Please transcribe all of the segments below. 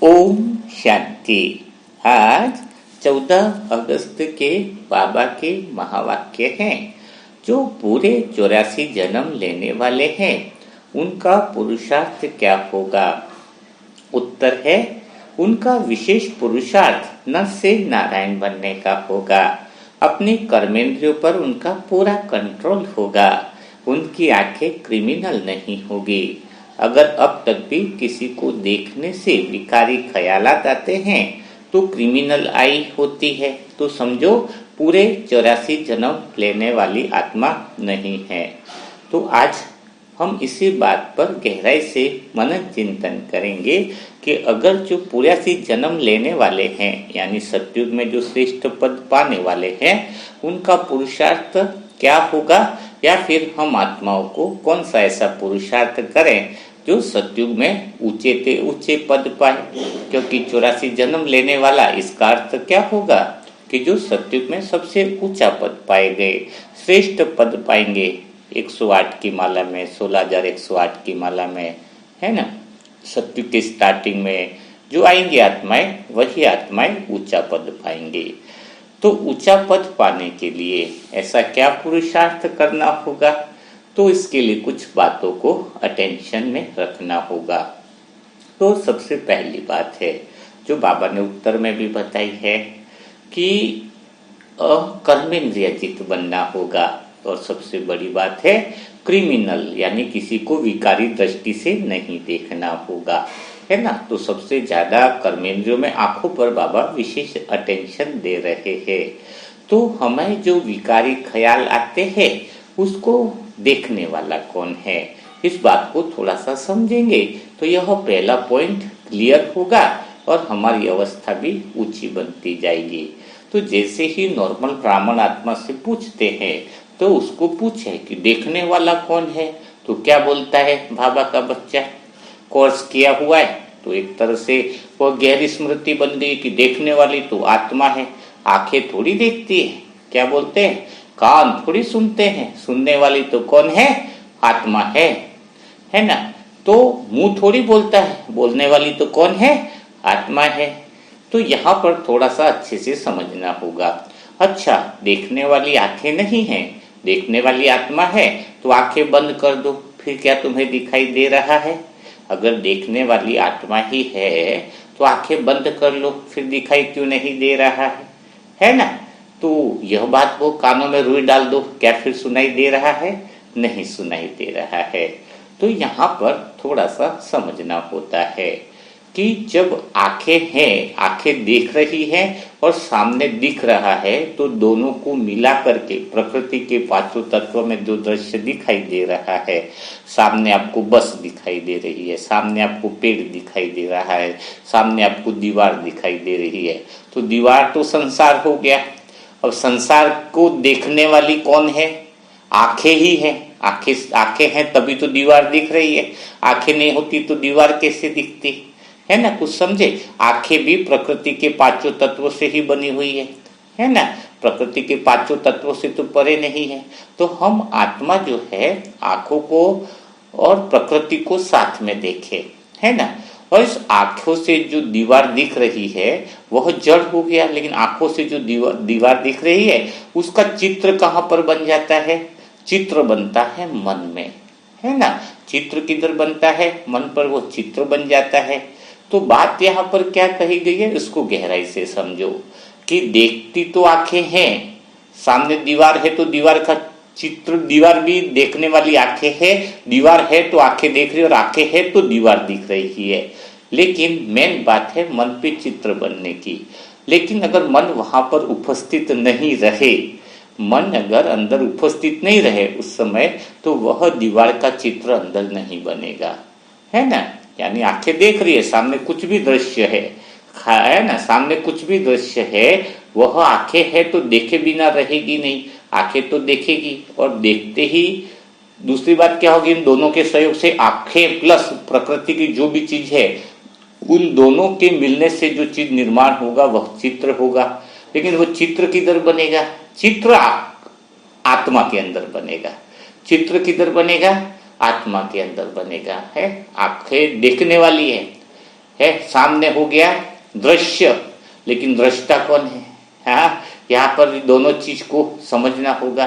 ओम शांति। आज 14 अगस्त के बाबा के महावाक्य हैं जो पूरे 84 जन्म लेने वाले हैं। उनका पुरुषार्थ क्या होगा? उत्तर है, उनका विशेष पुरुषार्थ नर से नारायण बनने का होगा। अपने कर्मेंद्रियों पर उनका पूरा कंट्रोल होगा। उनकी आंखें क्रिमिनल नहीं होगी। अगर अब तक भी किसी को देखने से विकारी ख्यालात आते हैं तो क्रिमिनल आई होती है, तो समझो पूरे 84 जन्म लेने वाली आत्मा नहीं है। तो आज हम इसी बात पर गहराई से मनन चिंतन करेंगे कि अगर जो 84 जन्म लेने वाले हैं, यानी सतयुग में जो श्रेष्ठ पद पाने वाले हैं, उनका पुरुषार्थ क्या होगा, या फिर हम आत्माओं को कौन सा ऐसा पुरुषार्थ करें जो सतयुग में ऊंचे पद पाए। क्योंकि 84 जन्म लेने वाला, इसका अर्थ क्या होगा कि जो सतयुग में सबसे ऊंचा पद पाए गए, श्रेष्ठ पद पाएंगे 108 की माला में, 16,108 की माला में, है ना। सतयुग के स्टार्टिंग में जो आएंगी आत्माएं, वही आत्माएं ऊंचा पद पाएंगे। तो ऊंचा पद पाने के लिए ऐसा क्या पुरुषार्थ करना होगा? तो इसके लिए कुछ बातों को अटेंशन में रखना होगा। तो सबसे पहली बात है जो बाबा ने उत्तर में भी बताई है कि कर्मेंद्रियजित बनना होगा। और सबसे बड़ी बात है क्रिमिनल, यानी किसी को विकारी दृष्टि से नहीं देखना होगा, है ना। तो सबसे ज्यादा कर्मेंद्रियों में आंखों पर बाबा विशेष अटेंशन दे रहे हैं। तो हमें जो विकारी ख्याल आते हैं उसको देखने वाला कौन है, इस बात को थोड़ा सा समझेंगे तो यह पहला पॉइंट क्लियर होगा और हमारी अवस्था भी ऊंची बनती जाएगी। तो जैसे ही नॉर्मल ब्राह्मण आत्मा से पूछते हैं तो उसको पूछे कि देखने वाला कौन है, तो क्या बोलता है बाबा का बच्चा? कोर्स किया हुआ है तो एक तरह से वो गहरी स्मृति बन गई कि देखने वाली तो आत्मा है। आंखें थोड़ी देखती है, क्या बोलते हैं, कान थोड़ी सुनते हैं, सुनने वाली तो कौन है, आत्मा है ना। तो मुंह थोड़ी बोलता है, बोलने वाली तो कौन है, आत्मा है। तो यहाँ पर थोड़ा सा अच्छे से समझना होगा। अच्छा, देखने वाली आंखें नहीं है, देखने वाली आत्मा है, तो आंखें बंद कर दो, फिर क्या तुम्हें दिखाई दे रहा है? अगर देखने वाली आत्मा ही है तो आंखें बंद कर लो, फिर दिखाई क्यों नहीं दे रहा है ना। तो यह बात वो कानों में रुई डाल दो, क्या फिर सुनाई दे रहा है? नहीं सुनाई दे रहा है। तो यहाँ पर थोड़ा सा समझना होता है कि जब आंखें हैं, आंखें देख रही हैं और सामने दिख रहा है, तो दोनों को मिला करके प्रकृति के पांचों तत्वों में जो दृश्य दिखाई दे रहा है, सामने आपको बस दिखाई दे रही है, सामने आपको पेड़ दिखाई दे रहा है, सामने आपको दीवार दिखाई दे रही है, तो दीवार तो संसार हो गया। अब संसार को देखने वाली कौन है? आंखें ही है। आंखें हैं तभी तो दीवार दिख रही है, आंखें नहीं होती तो दीवार कैसे दिखती, है ना। कुछ समझे? आंखें भी प्रकृति के पांचों तत्वों से ही बनी हुई है ना। प्रकृति के पांचों तत्वों से तो परे नहीं है। तो हम आत्मा जो है आंखों को और प्रकृति को साथ में देखे, है ना। और इस आंखों से जो दीवार दिख रही है वह जड़ हो गया, लेकिन आंखों से जो दीवार दिख रही है उसका चित्र कहाँ पर बन जाता है? चित्र बनता है मन में, है ना। चित्र किधर बनता है? मन पर वो चित्र बन जाता है। तो बात यहाँ पर क्या कही गई है, इसको गहराई से समझो कि देखती तो आंखें हैं, सामने दीवार है तो दीवार का चित्र, दीवार भी देखने वाली आंखें है, दीवार है तो आंखें देख रही, और आंखें है तो दीवार दिख रही है। लेकिन मेन बात है मन पे चित्र बनने की। लेकिन अगर मन वहां पर उपस्थित नहीं रहे, मन अगर अंदर उपस्थित नहीं रहे उस समय, तो वह दीवार का चित्र अंदर नहीं बनेगा, है ना। यानी आंखें देख रही है, सामने कुछ भी दृश्य है ना, सामने कुछ भी दृश्य है, वह आंखें है तो देखे बिना रहेगी नहीं, आंखें तो देखेगी। और देखते ही दूसरी बात क्या होगी, इन दोनों के सहयोग से आंखें प्लस प्रकृति की जो भी चीज है, उन दोनों के मिलने से जो चीज निर्माण होगा वह चित्र होगा। लेकिन वो चित्र किधर बनेगा? चित्र आत्मा के अंदर बनेगा। चित्र किधर बनेगा? आत्मा के अंदर बनेगा, है। आंखें देखने वाली है, सामने हो गया दृश्य, लेकिन दृष्टा कौन है? हाँ, यहाँ पर दोनों चीज को समझना होगा।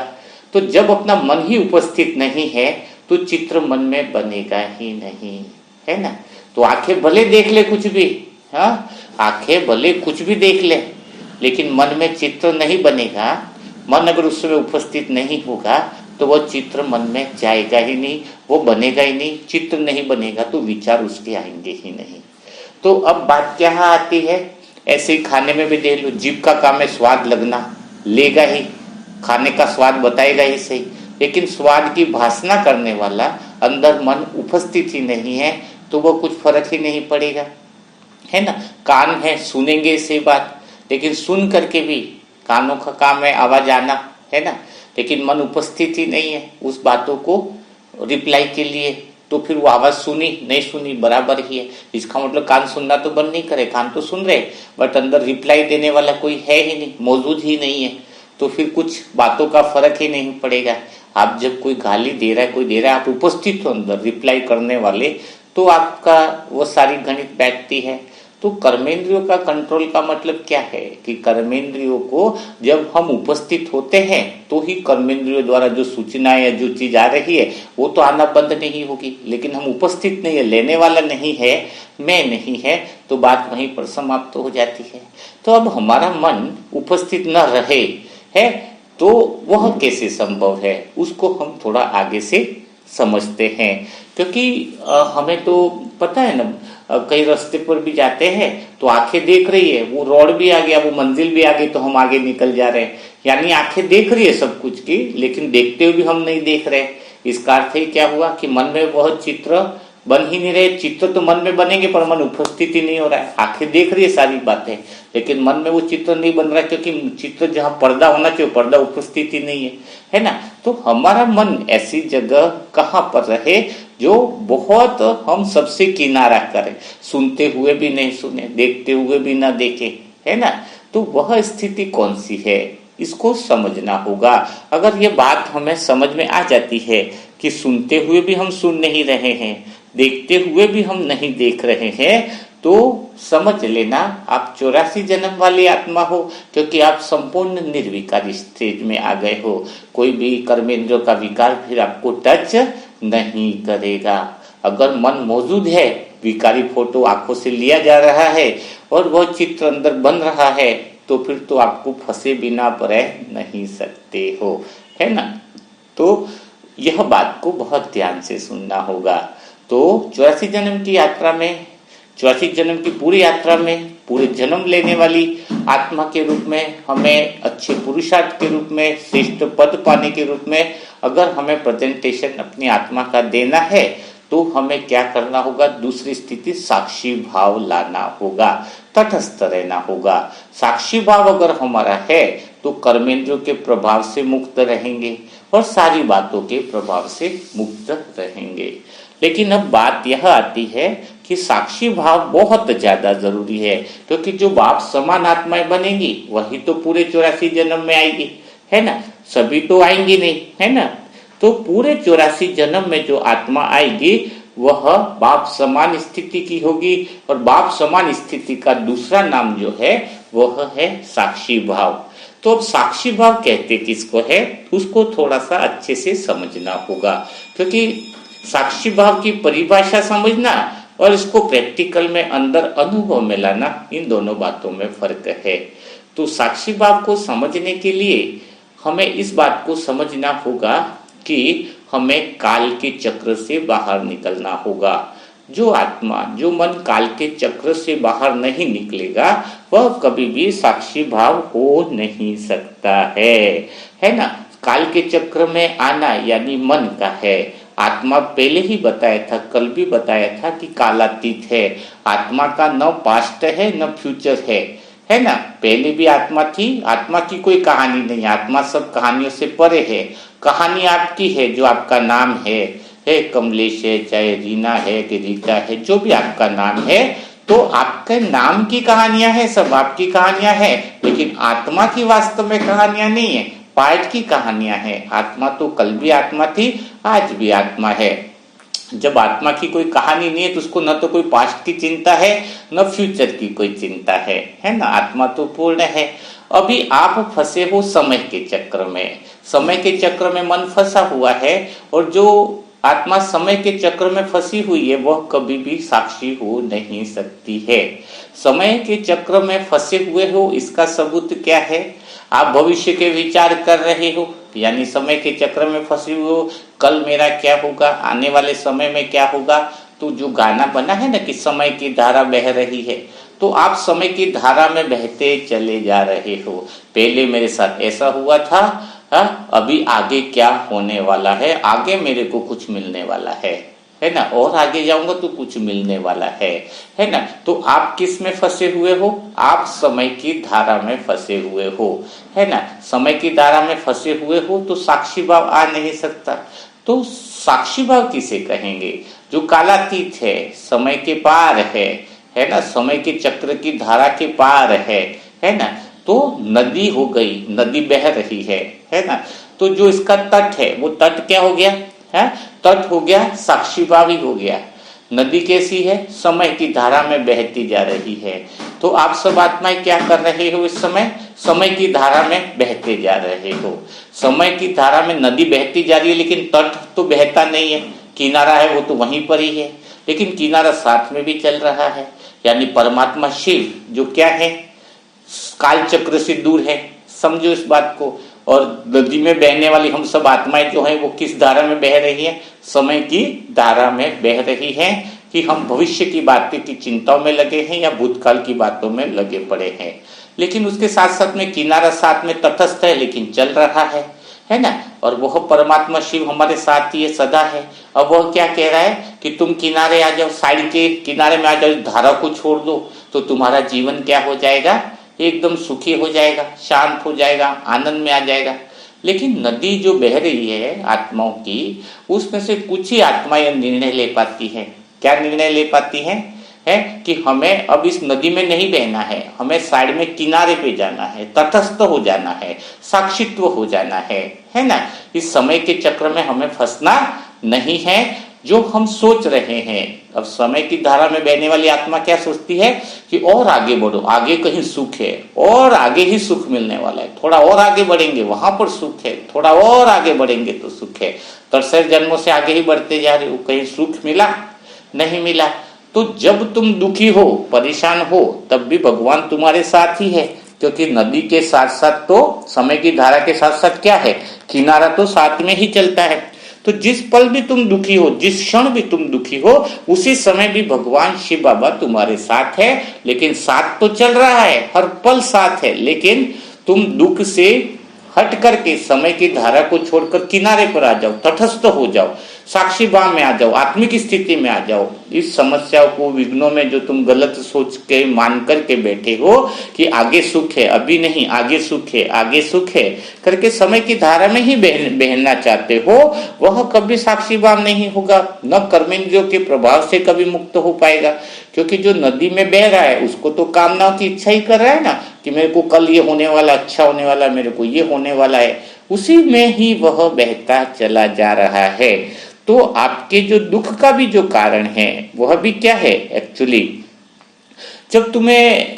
तो जब अपना मन ही उपस्थित नहीं है तो चित्र मन में बनेगा ही नहीं, है ना। तो आंखें भले देख ले कुछ भी, हाँ, आंखें भले कुछ भी देख ले, लेकिन मन में चित्र नहीं बनेगा। मन अगर उस समय उपस्थित नहीं होगा तो वो चित्र मन में जाएगा ही नहीं, वो बनेगा ही नहीं। चित्र नहीं बनेगा तो विचार उसके आएंगे ही नहीं। तो अब बात क्या आती है, ऐसे ही खाने में भी देख लो, जीभ का काम है स्वाद लगना, लेगा ही, खाने का स्वाद बताएगा ही सही, लेकिन स्वाद की भासना करने वाला अंदर मन उपस्थित ही नहीं है तो वो कुछ फर्क ही नहीं पड़ेगा, है ना। कान है, सुनेंगे सही बात, लेकिन सुन करके भी कानों का काम है आवाज आना, है ना, लेकिन मन उपस्थित ही नहीं है उस बातों को रिप्लाई के लिए, तो फिर वो आवाज सुनी नहीं सुनी बराबर ही है। इसका मतलब कान सुनना तो बंद नहीं करे, कान तो सुन रहे, बट अंदर रिप्लाई देने वाला कोई है ही नहीं, मौजूद ही नहीं है, तो फिर कुछ बातों का फर्क ही नहीं पड़ेगा। आप जब कोई गाली दे रहा है, कोई दे रहा है, आप उपस्थित हो अंदर रिप्लाई करने वाले, तो आपका वो सारी गणित बैठती है। तो कर्मेंद्रियों का कंट्रोल का मतलब क्या है कि कर्मेंद्रियों को जब हम उपस्थित होते हैं तो ही कर्मेंद्रियों द्वारा जो सूचना या जो चीज आ रही है वो तो आना बंद नहीं होगी, लेकिन हम उपस्थित नहीं है, लेने वाला नहीं है, मैं नहीं है, तो बात वहीं पर समाप्त हो जाती है। तो अब हमारा मन उपस्थित न रहे है तो वह कैसे संभव है, उसको हम थोड़ा आगे से समझते हैं। क्योंकि हमें तो पता है ना, कई रास्ते पर भी जाते हैं तो आंखें देख रही है, वो रोड भी आ गया, वो मंजिल भी आ गई, तो हम आगे निकल जा रहे हैं। यानी आंखें देख रही है सब कुछ की, लेकिन देखते हुए भी हम नहीं देख रहे। इसका अर्थ ही क्या हुआ कि मन में वह चित्र बन ही नहीं रहे। चित्र तो मन में बनेंगे पर मन उपस्थित ही नहीं हो रहा है। आंखें देख रही है सारी बातें, लेकिन मन में वो चित्र नहीं बन रहा है, क्योंकि चित्र जहाँ पर्दा होना चाहिए पर्दा उपस्थित ही नहीं है ना। तो हमारा मन ऐसी जगह कहाँ पर रहे जो बहुत हम सबसे किनारा करें, सुनते हुए भी नहीं सुने, देखते हुए भी ना देखे, है ना। तो वह स्थिति कौन सी है, इसको समझना होगा। अगर ये बात हमें समझ में आ जाती है कि सुनते हुए भी हम सुन नहीं रहे हैं, देखते हुए भी हम नहीं देख रहे हैं, तो समझ लेना आप 84 जन्म वाली आत्मा हो, क्योंकि आप संपूर्ण निर्विकार स्टेज में आ गए हो। कोई भी कर्मेंद्रियों का विकार फिर आपको टच नहीं करेगा। अगर मन मौजूद है, विकारी फोटो आंखों से लिया जा रहा है और वह चित्र अंदर बन रहा है, तो फिर तो आपको फंसे बिना रह नहीं सकते हो, है ना। तो यह बात को बहुत ध्यान से सुनना होगा। तो 84 जन्म की यात्रा में, 84 जन्म की पूरी यात्रा में, पूरे जन्म लेने वाली आत्मा के रूप में, हमें अच्छे पुरुषार्थ के रूप में, श्रेष्ठ पद पाने के रूप में अगर हमें प्रेजेंटेशन अपनी आत्मा का देना है, तो हमें क्या करना होगा, दूसरी स्थिति साक्षी भाव लाना होगा, तटस्थ रहना होगा। साक्षी भाव अगर हमारा है तो कर्मेंद्रियों के प्रभाव से मुक्त रहेंगे और सारी बातों के प्रभाव से मुक्त रहेंगे। लेकिन अब बात यह आती है कि साक्षी भाव बहुत ज्यादा जरूरी है, क्योंकि जो बाप समान आत्माएं बनेंगी वही तो पूरे 84 जन्म में आएगी, है ना। सभी तो आएंगी नहीं, है ना। तो पूरे 84 जन्म में जो आत्मा आएगी वह बाप समान स्थिति की होगी, और बाप समान स्थिति का दूसरा नाम जो है वह है साक्षी भाव। तो अब साक्षी भाव कहते किसको है, उसको थोड़ा सा अच्छे से समझना होगा, क्योंकि साक्षी भाव की परिभाषा समझना और इसको प्रैक्टिकल में अंदर अनुभव में लाना, इन दोनों बातों में फर्क है। तो साक्षी भाव को समझने के लिए हमें इस बात को समझना होगा कि हमें काल के चक्र से बाहर निकलना होगा। जो आत्मा, जो मन काल के चक्र से बाहर नहीं निकलेगा वह कभी भी साक्षी भाव हो नहीं सकता है ना। काल के चक्र में आना यानी मन का है। आत्मा पहले ही बताया था, कल भी बताया था कि कालातीत है। आत्मा का न पास्ट है न फ्यूचर है ना। पहले भी आत्मा थी, आत्मा की कोई कहानी नहीं, आत्मा सब कहानियों से परे है। कहानी आपकी है, जो आपका नाम है कमलेश है, चाहे रीना है कि रीता है, जो भी आपका नाम है, तो आपके नाम की कहानियां हैं, सब आपकी कहानियां हैं, लेकिन आत्मा की वास्तव में कहानियां नहीं है, पार्ट की कहानियां हैं। आत्मा तो कल भी आत्मा थी, आज भी आत्मा है, जब आत्मा की कोई कहानी नहीं है तो उसको न तो कोई पास्ट की चिंता है न फ्यूचर की कोई चिंता है ना। आत्मा तो पूर्ण है। अभी आप फंसे हो समय के चक्र में, समय के चक्र में मन फंसा हुआ है, और जो आत्मा समय के चक्र में फंसी हुई है वह कभी भी साक्षी हो नहीं सकती है। समय के चक्र में फंसे हुए हो इसका सबूत क्या है? आप भविष्य के विचार कर रहे हो, यानी समय के चक्र में फंसे हुए हो, कल मेरा क्या होगा, आने वाले समय में क्या होगा। तो जो गाना बना है ना कि समय की धारा बह रही है, तो आप समय की धारा में बहते चले जा रहे हो। पहले मेरे साथ ऐसा हुआ था, अभी आगे क्या होने वाला है, आगे मेरे को कुछ मिलने वाला है ना, और आगे जाऊंगा तो कुछ मिलने वाला है ना। तो आप किस में फंसे हुए हो? आप समय की धारा में फंसे हुए हो, है ना। समय की धारा में फंसे हुए हो तो साक्षी भाव आ नहीं सकता। तो साक्षी भाव किसे कहेंगे? जो कालातीत है, समय के पार है ना, समय के चक्र की धारा के पार है ना। तो नदी हो गई, नदी बह रही है ना। तो जो इसका तट है वो तट क्या हो गया है? तट हो गया, साक्षी भाव ही हो गया। नदी कैसी है? समय की धारा में बहती जा रही है। तो आप सब आत्माएं क्या कर रहे हो इस समय? समय की धारा में बहते जा रहे हो। समय की धारा में नदी बहती जा रही है, लेकिन तट तो बहता नहीं है। किनारा है वो तो वहीं पर ही है, लेकिन किनारा साथ में भी चल रहा है। यानी परमात्मा शिव जो क्या है, काल चक्र से दूर है, समझो इस बात को। और नदी में बहने वाली हम सब आत्माएं जो हैं वो किस धारा में बह रही है? समय की धारा में बह रही है। कि हम भविष्य की बातें की चिंताओं में लगे हैं या भूतकाल की बातों में लगे पड़े हैं। लेकिन उसके साथ साथ में किनारा साथ में तटस्थ है, लेकिन चल रहा है ना। और वह परमात्मा शिव हमारे साथ ही सदा है। अब वह क्या कह रहा है कि तुम किनारे आ जाओ, साइड के किनारे में आ जाओ, धारा को छोड़ दो, तो तुम्हारा जीवन क्या हो जाएगा? एकदम सुखी हो जाएगा, शांत हो जाएगा, आनंद में आ जाएगा। लेकिन नदी जो बह रही है आत्माओं की, उसमें से कुछ ही आत्माएं निर्णय ले पाती है। क्या निर्णय ले पाती है कि हमें अब इस नदी में नहीं बहना है, हमें साइड में किनारे पे जाना है, तटस्थ हो जाना है, साक्षित्व हो जाना है ना। इस समय के चक्र में हमें फंसना नहीं है जो हम सोच रहे हैं। अब समय की धारा में बहने वाली आत्मा क्या सोचती है कि और आगे बढ़ो, आगे कहीं सुख है, और आगे ही सुख मिलने वाला है, थोड़ा और आगे बढ़ेंगे वहां पर सुख है, थोड़ा और आगे बढ़ेंगे तो सुख है। तरसर जन्मों से आगे ही बढ़ते जा रहे हो, कहीं सुख मिला नहीं मिला। तो जब तुम दुखी हो, परेशान हो, तब भी भगवान तुम्हारे साथ ही है, क्योंकि नदी के साथ साथ तो समय की धारा के साथ साथ क्या है? किनारा तो साथ में ही चलता है। तो जिस पल भी तुम दुखी हो, जिस क्षण भी तुम दुखी हो, उसी समय भी भगवान शिव बाबा तुम्हारे साथ है। लेकिन साथ तो चल रहा है, हर पल साथ है, लेकिन तुम दुख से हट करके समय की धारा को छोड़कर किनारे पर आ जाओ, तटस्थ हो जाओ, साक्षी भाव में आ जाओ, आत्मिक स्थिति में आ जाओ। इस समस्याओं को, विघ्नों में जो तुम गलत सोच के मान करके बैठे हो कि आगे सुख है, अभी नहीं, आगे सुख है, आगे सुख है करके समय की धारा में ही बहना चाहते हो, वह कभी साक्षी भाव नहीं होगा, न कर्मेंद्रियों के प्रभाव से कभी मुक्त हो पाएगा। क्योंकि जो नदी में बह रहा है उसको तो कामनाओं की इच्छा ही कर रहा है ना, कि मेरे को कल ये होने वाला, अच्छा होने वाला, मेरे को ये होने वाला है, उसी में ही वह बहता चला जा रहा है। तो आपके जो दुख का भी जो कारण है वह भी क्या है एक्चुअली, जब तुम्हें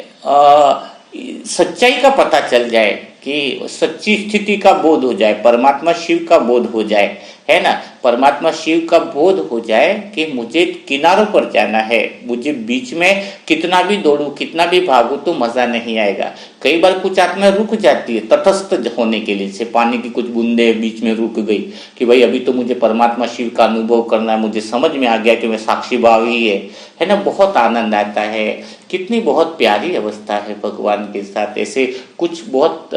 सच्चाई का पता चल जाए, कि सच्ची स्थिति का बोध हो जाए, परमात्मा शिव का बोध हो जाए, है ना, परमात्मा शिव का बोध हो जाए कि मुझे किनारों पर जाना है, मुझे बीच में कितना भी दौड़ू, कितना भी भागू तो मजा नहीं आएगा। कई बार कुछ आत्मा रुक जाती है तटस्थ होने के लिए, जैसे पानी की कुछ बूंदे बीच में रुक गई कि भाई अभी तो मुझे परमात्मा शिव का अनुभव करना है, मुझे समझ में आ गया कि मैं साक्षी भाव ही है ना, बहुत आनंद आता है। कितनी बहुत प्यारी अवस्था है भगवान के साथ। ऐसे कुछ बहुत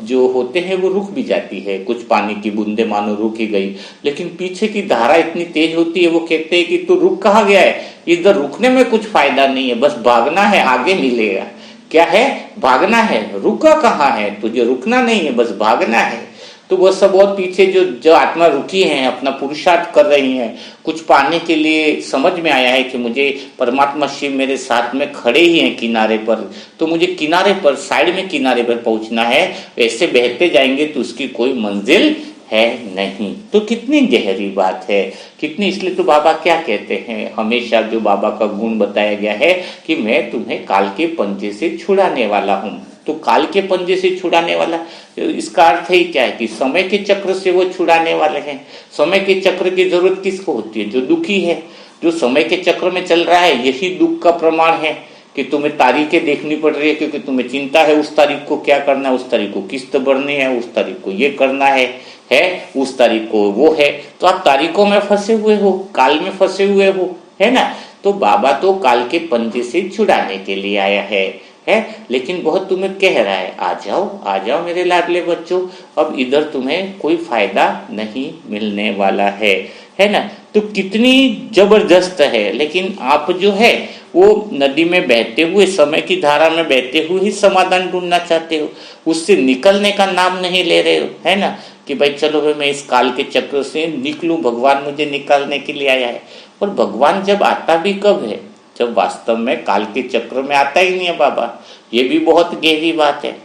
जो होते हैं वो रुक भी जाती है, कुछ पानी की बूंदे मानो रुक ही गई, लेकिन पीछे की धारा इतनी तेज होती है, वो कहते हैं कि तू रुक कहाँ गया है, इधर रुकने में कुछ फायदा नहीं है, बस भागना है, आगे मिलेगा। क्या है? भागना है, रुका कहाँ है, तुझे रुकना नहीं है, बस भागना है। तो वो सब और पीछे जो आत्मा रुकी है, अपना पुरुषार्थ कर रही है, कुछ पाने के लिए समझ में आया है कि मुझे परमात्मा शिव मेरे साथ में खड़े ही हैं किनारे पर, तो मुझे किनारे पर, साइड में किनारे पर पहुंचना है। ऐसे बहते जाएंगे तो उसकी कोई मंजिल है नहीं। तो कितनी गहरी बात है, कितनी। इसलिए तो बाबा क्या कहते हैं, हमेशा जो बाबा का गुण बताया गया है कि मैं तुम्हें काल के पंजे से छुड़ाने वाला हूँ। तो काल के पंजे से छुड़ाने वाला, इसका अर्थ ही क्या है कि समय के चक्र से वो छुड़ाने वाले हैं। समय के चक्र की जरूरत किसको होती है? जो दुखी है, जो समय के चक्र में चल रहा है। यही दुख का प्रमाण है कि तुम्हें तारीखें देखनी पड़ रही है, क्योंकि तुम्हें चिंता है उस तारीख को क्या करना है, उस तारीख को किस्त भरनी है, उस तारीख को ये करना है उस तारीख को वो है। तो आप तारीखों में फंसे हुए हो, काल में फंसे हुए हो, है ना। तो बाबा तो काल के पंजे से छुड़ाने के लिए आया है। लेकिन बहुत तुम्हें कह रहा है, आ जाओ मेरे लाडले बच्चों, अब इधर तुम्हें कोई फायदा नहीं मिलने वाला है ना। तो कितनी जबरदस्त है। लेकिन आप जो है वो नदी में बहते हुए, समय की धारा में बहते हुए ही समाधान ढूंढना चाहते हो, उससे निकलने का नाम नहीं ले रहे हो, है ना। कि भाई चलो भाई मैं इस काल के चक्र से निकलूं, भगवान मुझे निकालने के लिए आया है। और भगवान जब आता भी कब है? जब वास्तव में काल के चक्र में आता ही नहीं है बाबा। ये भी बहुत गहरी बात है।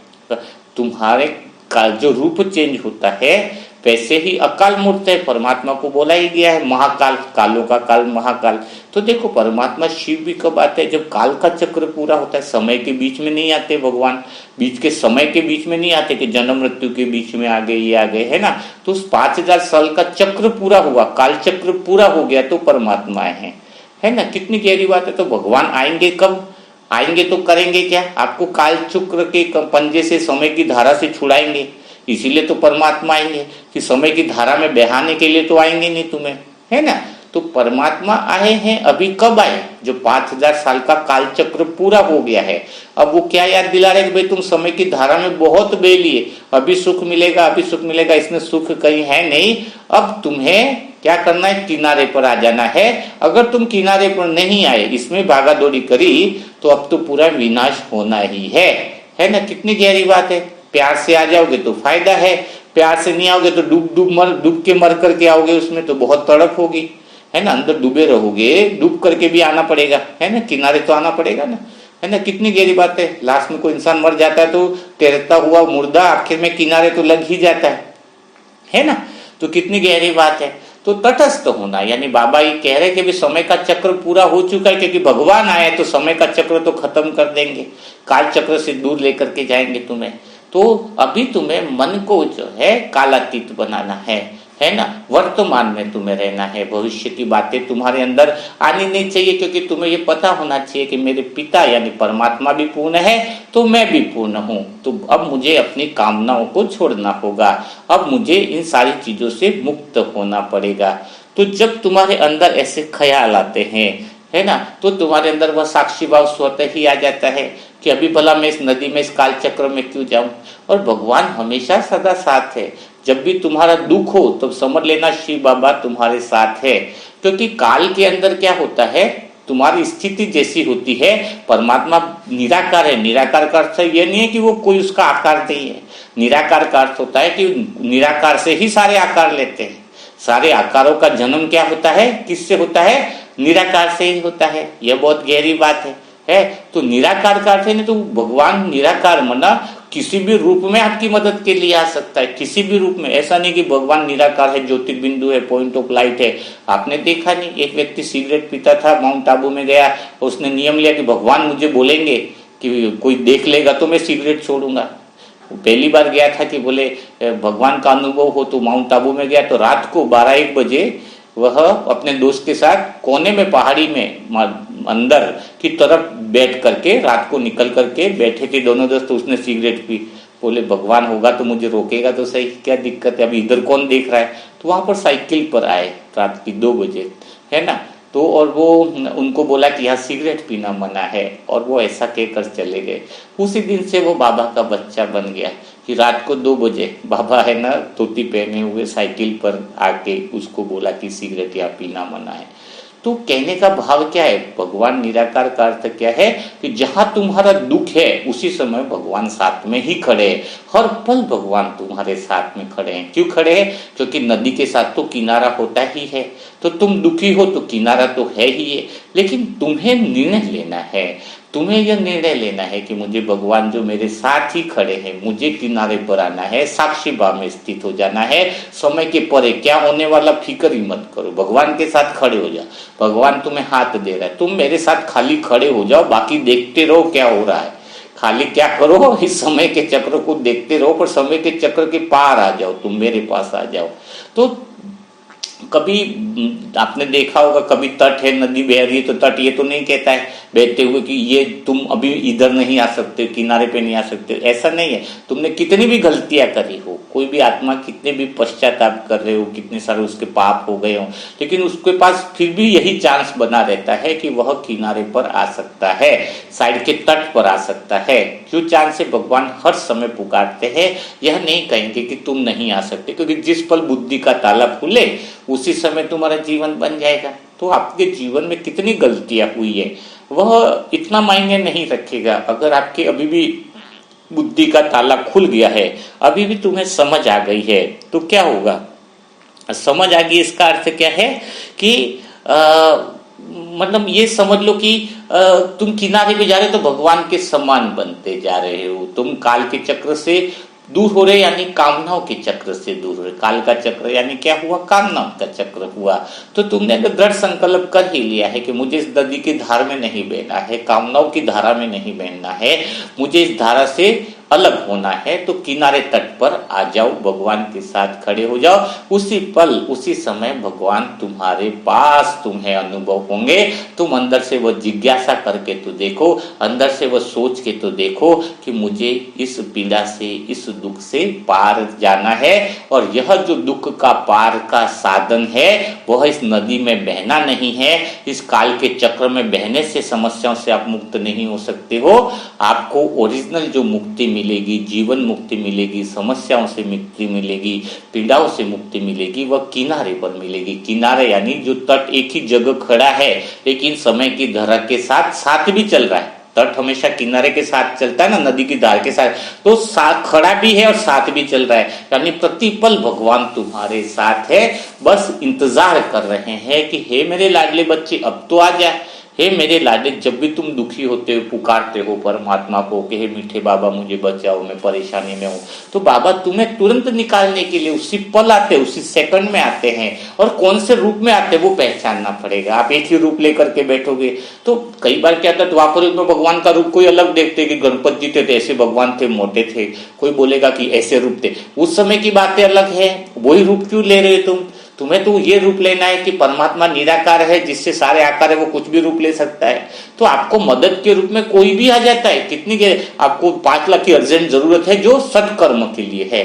तुम्हारे का जो रूप चेंज होता है, वैसे ही अकाल मूर्त है। परमात्मा को बोला ही गया है महाकाल, कालों का काल महाकाल। तो देखो परमात्मा शिव भी कब आते हैं? जब काल का चक्र पूरा होता है। समय के बीच में नहीं आते भगवान, बीच के समय के बीच में नहीं आते कि जन्म मृत्यु के बीच में आ गए, ये आ गए, है ना। तो उस 5000 साल का चक्र पूरा हुआ, काल चक्र पूरा हो गया तो परमात्मा है ना। कितनी गहरी बात है। तो भगवान आएंगे कब? आएंगे तो करेंगे क्या? आपको काल चक्र के पंजे से, समय की धारा से छुड़ाएंगे। इसीलिए तो परमात्मा आएंगे कि समय की धारा में बहाने के लिए तो आएंगे नहीं तुम्हें, है ना। तो परमात्मा आए हैं। अभी कब आए? जो 5000 साल का काल चक्र पूरा हो गया है। अब वो क्या याद दिला रहे कि भाई तुम समय की धारा में बहुत बह लिए, अभी सुख मिलेगा, अभी सुख मिलेगा। इसमें सुख कहीं है नहीं। अब तुम्हें क्या करना है? किनारे पर आ जाना है। अगर तुम किनारे पर नहीं आए, इसमें भागा दौड़ी करी, तो अब तो पूरा विनाश होना ही है ना। कितनी गहरी बात है। प्यार से आ जाओगे तो फायदा है, प्यार से नहीं आओगे तो डूब के मर करके आओगे, उसमें तो बहुत तड़प होगी, है ना। अंदर डूबे रहोगे, डूब करके भी आना पड़ेगा, है ना। किनारे तो आना पड़ेगा ना, है ना। कितनी गहरी बात है। लास्ट में कोई इंसान मर जाता है तो तैरता हुआ मुर्दा आखिर में किनारे तो लग ही जाता है ना। तो कितनी गहरी बात है। तो तटस्थ होना, यानी बाबा ये कह रहे कि भी समय का चक्र पूरा हो चुका है, क्योंकि भगवान आए तो समय का चक्र तो खत्म कर देंगे, काल चक्र से दूर लेकर के जाएंगे तुम्हें। तो अभी तुम्हें मन को जो है कालातीत बनाना है ना। वर्तमान में तुम्हें रहना है। भविष्य की बातें तुम्हारे अंदर आनी नहीं चाहिए, क्योंकि तुम्हें ये पता होना चाहिए कि मेरे पिता यानी परमात्मा भी पूर्ण है तो मैं भी पूर्ण हूँ। तो अब मुझे अपनी कामनाओं को छोड़ना होगा, अब मुझे इन सारी चीजों से मुक्त होना पड़ेगा। तो जब तुम्हारे अंदर ऐसे ख्याल आते हैं, है ना, तो तुम्हारे अंदर वह साक्षी भाव स्वतः ही आ जाता है कि अभी भला मैं इस नदी में, इस काल चक्र में क्यों जाऊं। और भगवान हमेशा सदा साथ है। जब भी तुम्हारा दुख हो तो समझ लेना शिव बाबा तुम्हारे साथ है। क्योंकि काल के अंदर क्या होता है, तुम्हारी स्थिति जैसी होती है। परमात्मा निराकार है। निराकार का अर्थ यह नहीं है कि वो कोई उसका आकार नहीं है। निराकार का अर्थ होता है कि निराकार से ही सारे आकार लेते हैं। सारे आकारों का जन्म क्या होता है, किससे होता है? निराकार से ही होता है। यह बहुत गहरी बात है। तो निराकार का अर्थ है नहीं तो भगवान निराकार मना किसी भी रूप में आपकी मदद के लिए आ सकता है, किसी भी रूप में। ऐसा नहीं कि भगवान निराकार है, ज्योतिर्बिंदु है, पॉइंट ऑफ लाइट है। आपने देखा नहीं, एक व्यक्ति सिगरेट पीता था, माउंट आबू में गया, उसने नियम लिया कि भगवान मुझे बोलेंगे कि कोई देख लेगा तो मैं सिगरेट छोड़ूंगा। पहली बार गया था कि बोले भगवान का अनुभव हो, तो माउंट आबू में गया तो रात को 12-1 बजे वह अपने दोस्त के साथ कोने में, पहाड़ी में अंदर की तरफ बैठ करके, रात को निकल करके बैठे थे दोनों दोस्त। उसने सिगरेट पी। बोले भगवान होगा तो मुझे रोकेगा तो सही, क्या दिक्कत है, अभी इधर कौन देख रहा है। तो वहां पर साइकिल पर आए रात की 2 बजे, है ना। तो और वो उनको बोला कि यहाँ सिगरेट पीना मना है, और वो ऐसा कहकर चले गए। उसी दिन से वो बाबा का बच्चा बन गया कि रात को 2 बजे बाबा है ना, धोती पहने हुए साइकिल पर आके उसको बोला कि सिगरेट यहाँ पीना मना है। तो कहने का भाव क्या है, भगवान निराकार का अर्थ क्या है कि जहां तुम्हारा दुख है उसी समय भगवान साथ में ही खड़े हैं। हर पल भगवान तुम्हारे साथ में खड़े हैं। क्यों खड़े हैं? क्योंकि नदी के साथ तो किनारा होता ही है। तो तुम दुखी हो तो किनारा तो है ही है, लेकिन तुम्हें निर्णय लेना है तुम्हें यह निर्णय लेना है कि मुझे भगवान जो मेरे साथ ही खड़े हैं, मुझे किनारे पर आना है, साक्षी भाव में स्थित हो जाना है, समय के परे क्या होने वाला फिक्र ही मत करो, भगवान के साथ खड़े हो जाओ। भगवान तुम्हें हाथ दे रहा है, तुम मेरे साथ खाली खड़े हो जाओ, बाकी देखते रहो क्या हो रहा है। खाली क्या करो, इस समय के चक्र को देखते रहो, पर समय के चक्र के पार आ जाओ, तुम मेरे पास आ जाओ। तो कभी आपने देखा होगा, कभी तट है, नदी बह रही है, तो तट ये तो नहीं कहता है बहते हुए कि ये तुम अभी इधर नहीं आ सकते, किनारे पे नहीं आ सकते, ऐसा नहीं है। तुमने कितनी भी गलतियां करी हो, कोई भी आत्मा कितने भी पश्चाताप कर रहे हो, कितने सारे उसके पाप हो गए हो, लेकिन उसके पास फिर भी यही चांस बना रहता है कि वह किनारे पर आ सकता है, साइड के तट पर आ सकता है। जो चांस से भगवान हर समय पुकारते हैं, यह नहीं कहेंगे कि तुम नहीं आ सकते, क्योंकि जिस पल बुद्धि का ताला खुले उसी समय तुम्हारा जीवन बन जाएगा। तो आपके जीवन में कितनी गलतियां हुई है वह इतना मायने नहीं रखेगा। अगर आपके अभी भी बुद्धि का ताला खुल गया है, अभी भी तुम्हें समझ आ गई है, तो क्या होगा? समझ आ गई इसका अर्थ क्या है कि मतलब ये समझ लो कि तुम किनारे पे जा रहे हो तो भगवान के समान बनते जा रहे हो, तुम काल के चक्र से दूर हो रहे, यानी कामनाओं के चक्र से दूर हो रहे। काल का चक्र यानी क्या हुआ? कामनाओं का चक्र हुआ। तो तुमने अगर दृढ़ संकल्प कर ही लिया है कि मुझे इस नदी की धार में नहीं बहना है, कामनाओं की धारा में नहीं बहना है, मुझे इस धारा से अलग होना है, तो किनारे तट पर आ जाओ, भगवान के साथ खड़े हो जाओ। उसी पल उसी समय भगवान तुम्हारे पास तुम्हें अनुभव होंगे। तुम अंदर से वह जिज्ञासा करके तो देखो, अंदर से वह सोच के तो देखो कि मुझे इस पीड़ा से, इस दुख से पार जाना है, और यह जो दुख का पार का साधन है वह इस नदी में बहना नहीं है। इस काल के चक्र में बहने से समस्याओं से आप मुक्त नहीं हो सकते हो। आपको ओरिजिनल जो मुक्ति मिलेगी, जीवन मुक्ति मिलेगी, समस्याओं से मुक्ति मिलेगी, पीड़ाओं से मुक्ति मिलेगी, वह किनारे पर मिलेगी। किनारे यानी जो तट एक ही जगह खड़ा है लेकिन समय की धारा के साथ साथ भी चल रहा है। तट हमेशा किनारे के साथ चलता है ना, नदी की धार के साथ, तो साथ खड़ा भी है और साथ भी चल रहा है, यानी प्रतिपल भगवान तुम्हारे साथ है। बस इंतजार कर रहे हैं कि हे मेरे लाडले बच्चे अब तो आ जा, हे मेरे लाडले। जब भी तुम दुखी होते हो, पुकारते हो परमात्मा को कि हे मीठे बाबा मुझे बचाओ, मैं परेशानी में हूँ, तो बाबा तुम्हें तुरंत निकालने के लिए उसी पल आते, उसी सेकंड में आते हैं। और कौन से रूप में आते वो पहचानना पड़ेगा। आप एक ही रूप लेकर के बैठोगे तो कई बार क्या था, द्वापर युग में भगवान का रूप कोई अलग देखते कि गणपति जी थे ऐसे भगवान थे, मोटे थे, कोई बोलेगा कि ऐसे रूप थे। उस समय की बातें अलग है, वही रूप क्यों ले रहे हो तुम? तुम्हें तो ये रूप लेना है कि परमात्मा निराकार है, जिससे सारे आकार है, वो कुछ भी रूप ले सकता है। तो आपको मदद के रूप में कोई भी आ जाता है। कितनी के आपको 5 लाख की अर्जेंट जरूरत है जो सत्कर्म के लिए है,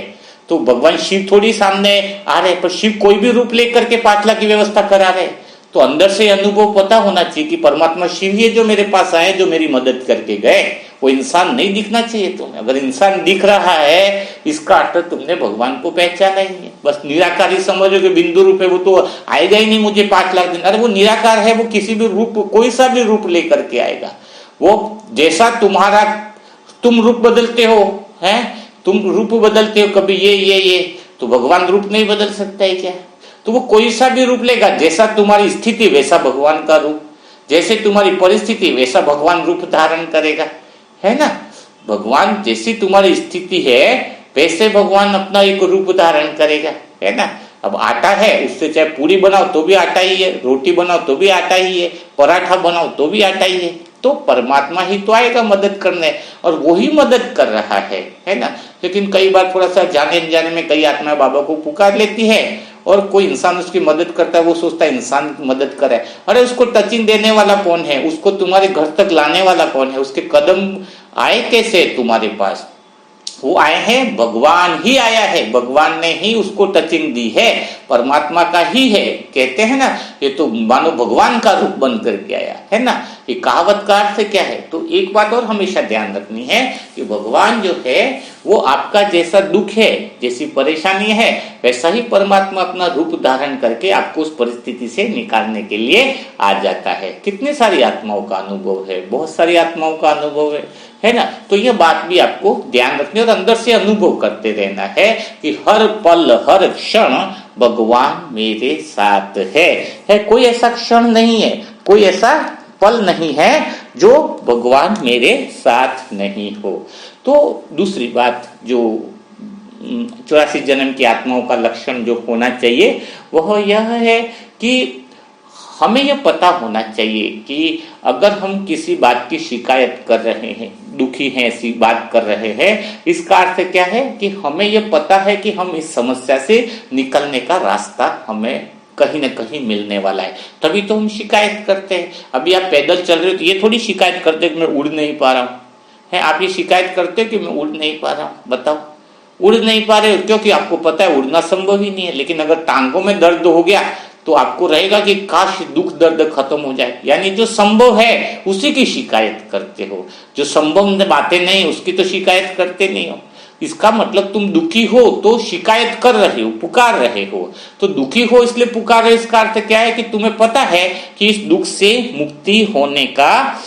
तो भगवान शिव थोड़ी सामने आ रहे, पर शिव कोई भी रूप लेकर के 5 लाख की व्यवस्था करा रहे। तो अंदर से अनुभव पता होना चाहिए कि परमात्मा शिव ही जो मेरे पास आए, जो मेरी मदद करके गए। वो इंसान नहीं दिखना चाहिए तुम्हें। अगर इंसान दिख रहा है, इसका अर्थ तुमने भगवान को पहचाना ही है। बस निराकारी समझो कि बिंदु रूप है, वो तो आएगा ही नहीं मुझे 5 लाख दिन। अरे वो निराकार है, वो किसी भी रूप, कोई सा भी रूप लेकर के आएगा। वो जैसा तुम्हारा, तुम रूप बदलते हो, हैं तुम रूप बदलते हो, कभी ये, तो भगवान रूप नहीं बदल सकता है क्या? तो वो कोई सा भी रूप लेगा। जैसा तुम्हारी स्थिति वैसा भगवान का रूप, जैसे तुम्हारी परिस्थिति वैसा भगवान रूप धारण करेगा, है ना। भगवान जैसी तुम्हारी स्थिति है वैसे भगवान अपना एक रूप धारण करेगा, है ना। अब आटा है, उससे चाहे पूरी बनाओ तो भी आटा ही है, रोटी बनाओ तो भी आटा ही है, पराठा बनाओ तो भी आटा ही है। तो परमात्मा ही तो आएगा मदद करने, और वो ही मदद कर रहा है ना। लेकिन कई बार थोड़ा सा जाने अनजाने में कई आत्माएं बाबा को पुकार लेती है, और कोई इंसान उसकी मदद करता है, वो सोचता है इंसान मदद करे। अरे उसको टचिंग देने वाला कौन है? उसको तुम्हारे घर तक लाने वाला कौन है? उसके कदम आए कैसे तुम्हारे पास? वो आए हैं, भगवान ही आया है, भगवान ने ही उसको टचिंग दी है, परमात्मा का ही है। कहते हैं ना, ये तो मानो भगवान का रूप बन करके आया, है ना। ये कहावत का अर्थ क्या है? तो एक बात और हमेशा ध्यान रखनी है कि भगवान जो है वो आपका जैसा दुख है, जैसी परेशानी है, वैसा ही परमात्मा अपना रूप धारण करके आपको उस परिस्थिति से निकालने के लिए आ जाता है। कितने सारी आत्माओं का अनुभव है, बहुत सारी आत्माओं का अनुभव है ना। तो यह बात भी आपको ध्यान रखनी और अंदर से अनुभव करते रहना है कि हर पल हर क्षण भगवान मेरे साथ है। कोई ऐसा क्षण नहीं है, कोई ऐसा पल नहीं है जो भगवान मेरे साथ नहीं हो। तो दूसरी बात जो 84 जन्म की आत्माओं का लक्षण जो होना चाहिए वह यह है कि हमें यह पता होना चाहिए कि अगर हम किसी बात की शिकायत कर रहे हैं, दुखी हैं, ऐसी बात कर रहे हैं, इसका अर्थ क्या है कि हमें यह पता है कि हम इस समस्या से निकलने का रास्ता हमें कहीं ना कहीं मिलने वाला है, तभी तो हम शिकायत करते हैं। अभी आप पैदल चल रहे हो तो ये थोड़ी शिकायत करते कि मैं उड़ नहीं पा रहा हूँ, है आप ये शिकायत करते हो कि मैं उड़ नहीं पा रहा हूँ। बताओ, उड़ नहीं पा रहे हो क्योंकि आपको पता है उड़ना संभव ही नहीं है। लेकिन अगर टांगों में दर्द हो गया तो आपको रहेगा कि काश दुख दर्द खत्म हो जाए, यानी जो संभव है उसी की शिकायत करते हो, जो संभव बातें नहीं उसकी तो शिकायत करते नहीं हो। इसका मतलब तुम दुखी हो तो शिकायत कर रहे हो, पुकार रहे हो। तो दुखी हो इसलिए पुकार रहे, इसका अर्थ क्या है कि तुम्हें पता है कि इस दुख से मुक्ति होने का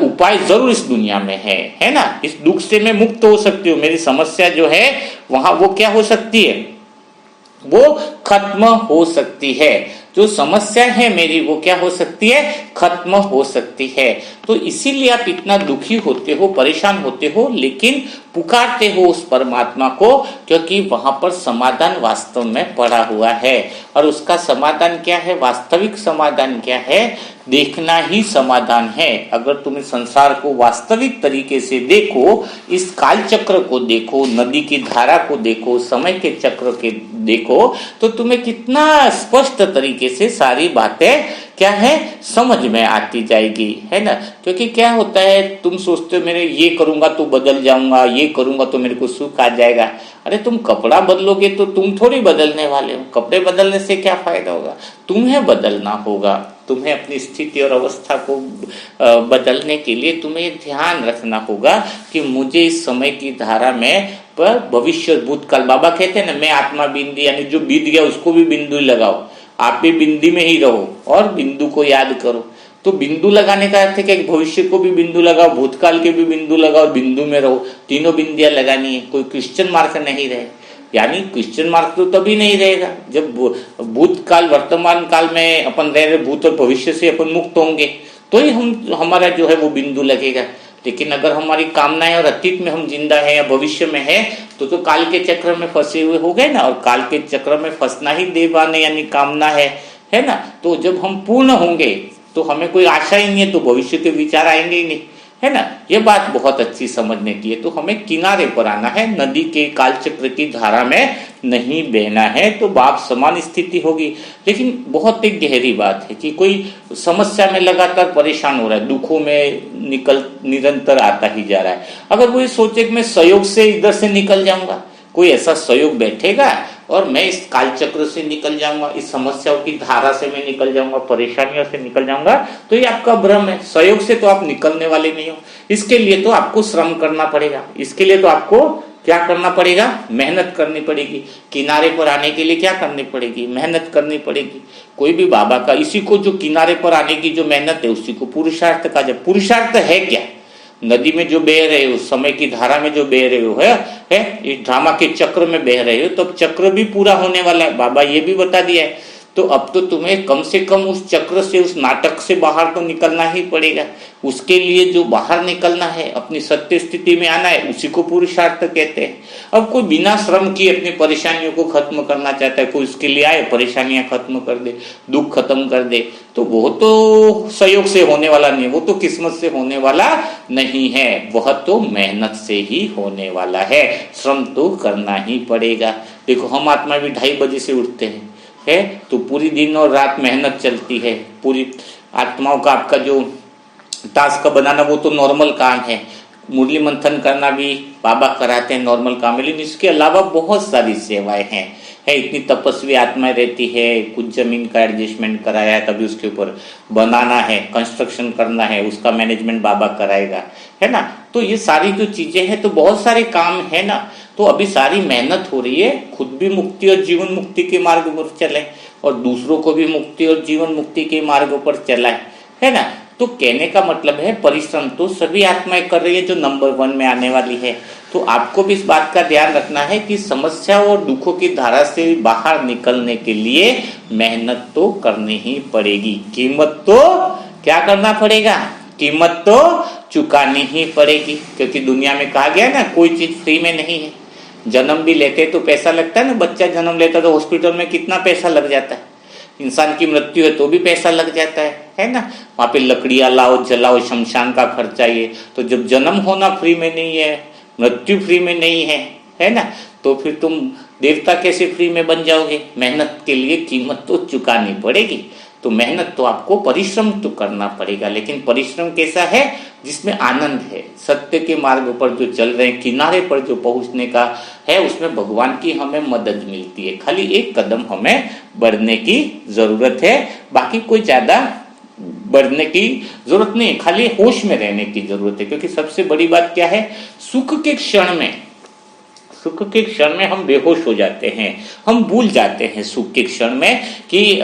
उपाय जरूर इस दुनिया में है ना। इस दुख से मैं मुक्त हो सकती हूँ, मेरी समस्या जो है वहां वो क्या हो सकती है, वो खत्म हो सकती है। जो समस्या है मेरी वो क्या हो सकती है, खत्म हो सकती है। तो इसीलिए आप इतना दुखी होते हो, परेशान होते हो, लेकिन पुकारते हो उस परमात्मा को, क्योंकि वहां पर समाधान वास्तव में पड़ा हुआ है। और उसका समाधान क्या है, वास्तविक समाधान क्या है, देखना ही समाधान है। अगर तुम इस संसार को वास्तविक तरीके से देखो, इस काल चक्र को देखो, नदी की धारा को देखो, समय के चक्र के देखो, तो तुम्हें कितना स्पष्ट तरीके से सारी बातें क्या है समझ में आती जाएगी, है ना। क्योंकि क्या होता है, तुम सोचते हो मेरे ये करूंगा तो बदल जाऊंगा, ये करूंगा तो मेरे को सुख आ जाएगा। अरे तुम कपड़ा बदलोगे तो तुम थोड़ी बदलने वाले हो, कपड़े बदलने से क्या फायदा होगा, तुम्हें बदलना होगा। तुम्हें अपनी स्थिति और अवस्था को बदलने के लिए तुम्हें ध्यान रखना होगा कि मुझे इस समय की धारा में पर भविष्य भूतकाल, बाबा कहते हैं ना, मैं आत्मा बिंदी, यानी जो बीत गया उसको भी बिंदु लगाओ, आप भी बिंदी में ही रहो और बिंदु को याद करो। तो बिंदु लगाने का अर्थ है कि भविष्य को भी बिंदु लगाओ, भूतकाल के भी बिंदु लगाओ, बिंदु में रहो। तीनों बिंदियां लगानी है, कोई क्वेश्चन मार्क नहीं रहे। यानी क्वेश्चन मार्क तो तभी नहीं रहेगा जब भूतकाल वर्तमान काल में अपन रह रहे, भूत और भविष्य से अपन मुक्त होंगे तो ही हम हमारा जो है वो बिंदु लगेगा। लेकिन अगर हमारी कामनाएं और अतीत में हम जिंदा है या भविष्य में है तो काल के चक्र में फंसे हुए हो गए ना। और काल के चक्र में फंसना ही देवाने यानी कामना है ना। तो जब हम पूर्ण होंगे तो हमें कोई आशा ही नहीं है, तो भविष्य के विचार आएंगे ही नहीं, है ना। ये बात बहुत अच्छी समझने की है। तो हमें किनारे पर आना है, नदी के काल चक्र की धारा में नहीं बहना है, तो बाप समान स्थिति होगी। लेकिन बहुत एक गहरी बात है कि कोई समस्या में लगातार परेशान हो रहा है, दुखों में निरंतर आता ही जा रहा है। अगर वो ये सोचे कि मैं सहयोग से इधर से निकल जाऊंगा, कोई ऐसा सहयोग बैठेगा और मैं इस काल चक्र से निकल जाऊंगा, इस समस्याओं की धारा से मैं निकल जाऊंगा, परेशानियों से निकल जाऊंगा, तो ये आपका भ्रम है। सहयोग से तो आप निकलने वाले नहीं हो। इसके लिए तो आपको श्रम करना पड़ेगा, इसके लिए तो आपको क्या करना पड़ेगा, मेहनत करनी पड़ेगी। किनारे पर आने के लिए क्या करनी पड़ेगी, मेहनत करनी पड़ेगी। कोई भी बाबा का, इसी को जो किनारे पर आने की जो मेहनत है उसी को पुरुषार्थ कहा जाए। पुरुषार्थ है क्या, नदी में जो बह रहे हो, समय की धारा में जो बह रहे हो, है इस ड्रामा के चक्र में बह रहे हो, तो अब चक्र भी पूरा होने वाला है, बाबा ये भी बता दिया है। तो अब तो तुम्हें कम से कम उस चक्र से, उस नाटक से बाहर तो निकलना ही पड़ेगा। उसके लिए जो बाहर निकलना है, अपनी सत्य स्थिति में आना है, उसी को पुरुषार्थ कहते हैं। अब कोई बिना श्रम किए अपनी परेशानियों को खत्म करना चाहता है, कोई उसके लिए आए, परेशानियां खत्म कर दे, दुख खत्म कर दे, तो वो तो सहयोग से होने वाला नहीं है, वो तो किस्मत से होने वाला नहीं है, वह तो मेहनत से ही होने वाला है। श्रम तो करना ही पड़ेगा। देखो हम आत्मा भी 2:30 बजे से उठते हैं, है तो पूरी दिन और रात मेहनत चलती है। पूरी आत्माओं का आपका जो टास्क बनाना वो तो नॉर्मल काम है, मुरली मंथन करना भी बाबा कराते हैं, नॉर्मल काम है। लेकिन इसके अलावा बहुत सारी सेवाएं हैं, इतनी तपस्वी आत्माएं रहती है, कुछ जमीन का एडजस्टमेंट कराया है तभी उसके ऊपर बनाना है, कंस्ट्रक्शन करना है, उसका मैनेजमेंट बाबा कराएगा, है ना। तो ये सारी जो चीजें हैं, तो बहुत सारे काम है ना। तो अभी सारी मेहनत हो रही है, खुद भी मुक्ति और जीवन मुक्ति के मार्ग पर चले और दूसरों को भी मुक्ति और जीवन मुक्ति के मार्ग पर चलाए, है ना। तो कहने का मतलब है परिश्रम तो सभी आत्माएं कर रही है जो नंबर 1 में आने वाली है। तो आपको भी इस बात का ध्यान रखना है कि समस्या और दुखों की धारा से बाहर निकलने के लिए मेहनत तो करनी ही पड़ेगी, कीमत तो क्या करना पड़ेगा, कीमत तो चुकानी ही पड़ेगी, क्योंकि दुनिया में कहा गया ना कोई चीज फ्री में नहीं है। जन्म भी लेते तो पैसा लगता है ना, बच्चा जन्म लेता तो हॉस्पिटल में कितना पैसा लग जाता है। इंसान की मृत्यु है तो भी पैसा लग जाता है ना। वहां पे लकड़ियां लाओ, जलाओ, शमशान का खर्चा ये। तो जब जन्म होना फ्री में नहीं है, मृत्यु फ्री में नहीं है ना, तो फिर तुम देवता कैसे फ्री में बन जाओगे। मेहनत के लिए कीमत तो चुकानी पड़ेगी। तो मेहनत तो आपको परिश्रम तो करना पड़ेगा, लेकिन परिश्रम कैसा है जिसमें आनंद है। सत्य के मार्ग पर जो चल रहे हैं, किनारे पर जो पहुंचने का है, उसमें भगवान की हमें मदद मिलती है। खाली एक कदम हमें बढ़ने की जरूरत है, बाकी कोई ज्यादा बढ़ने की जरूरत नहीं, खाली होश में रहने की जरूरत है। क्योंकि सबसे बड़ी बात क्या है, सुख के क्षण में हम बेहोश हो जाते हैं, हम भूल जाते हैं सुख के क्षण में कि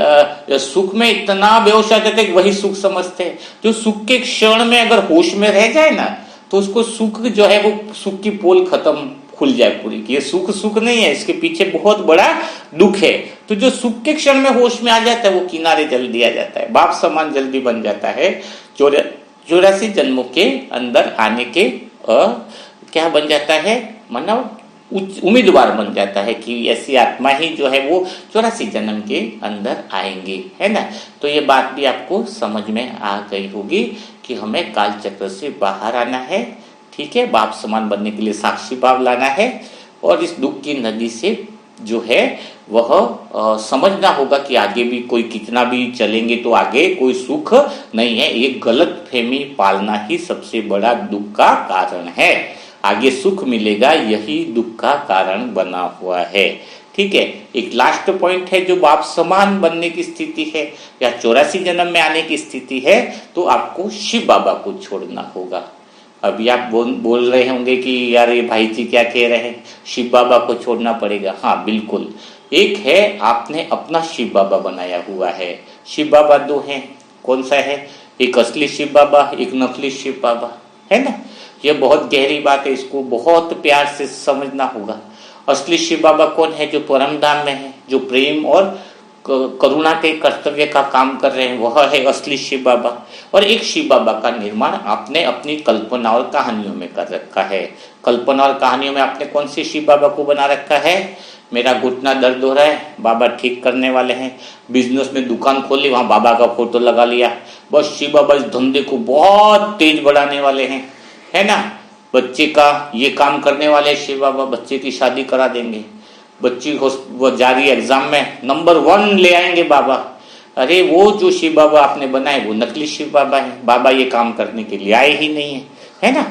सुख में इतना बेहोश आ जाते हैं कि वही सुख समझते हैं। जो सुख के क्षण में अगर होश में रह जाए ना, तो उसको सुख जो है वो सुख की पोल खत्म खुल जाए पूरी कि ये सुख नहीं है, इसके पीछे बहुत बड़ा दुख है। तो जो सुख के क्षण में होश में आ जाता है वो किनारे जल्दी आ जाता है, बाप समान जल्दी बन जाता है। 84 जन्मों के अंदर आने के क्या बन जाता है, मानव उम्मीदवार बन जाता है कि ऐसी आत्मा ही जो है वो 84 जन्म के अंदर आएंगे, है ना। तो ये बात भी आपको समझ में आ गई होगी कि हमें काल चक्र से बाहर आना है, ठीक है। बाप समान बनने के लिए साक्षी भाव लाना है, और इस दुख की नदी से जो है वह समझना होगा कि आगे भी कोई कितना भी चलेंगे तो आगे कोई सुख नहीं है। ये गलत फहमी पालना ही सबसे बड़ा दुख का कारण है। आगे सुख मिलेगा, यही दुख का कारण बना हुआ है, ठीक है। एक लास्ट पॉइंट है, जो बाप समान बनने की स्थिति है या 84 जन्म में आने की स्थिति है, तो आपको शिव बाबा को छोड़ना होगा। अभी आप बोल रहे होंगे कि यार ये भाई जी क्या कह रहे हैं, शिव बाबा को छोड़ना पड़ेगा। हाँ बिल्कुल, एक है आपने अपना शिव बाबा बनाया हुआ है। शिव बाबा दो हैं, कौन सा है, एक असली शिव बाबा, एक नकली शिव बाबा, है ना। ये बहुत गहरी बात है, इसको बहुत प्यार से समझना होगा। असली शिव बाबा कौन है, जो परम धाम में है, जो प्रेम और करुणा के कर्तव्य का काम कर रहे हैं, वह है असली शिव बाबा। और एक शिव बाबा का निर्माण आपने अपनी कल्पना और कहानियों में कर रखा है। कल्पना और कहानियों में आपने कौन से शिव बाबा को बना रखा है, मेरा घुटना दर्द हो रहा है, बाबा ठीक करने वाले हैं। बिजनेस में दुकान खोली, वहां बाबा का फोटो लगा लिया, बस शिव बाबा इस धंधे को बहुत तेज बढ़ाने वाले हैं, है ना। बच्चे का ये काम करने वाले शिव बाबा, बच्चे की शादी करा देंगे, बच्ची वो जारी एग्जाम में नंबर 1 ले आएंगे बाबा। अरे वो जो शिव बाबा आपने बनाए वो नकली शिव बाबा है। बाबा ये काम करने के लिए आए ही नहीं है ना।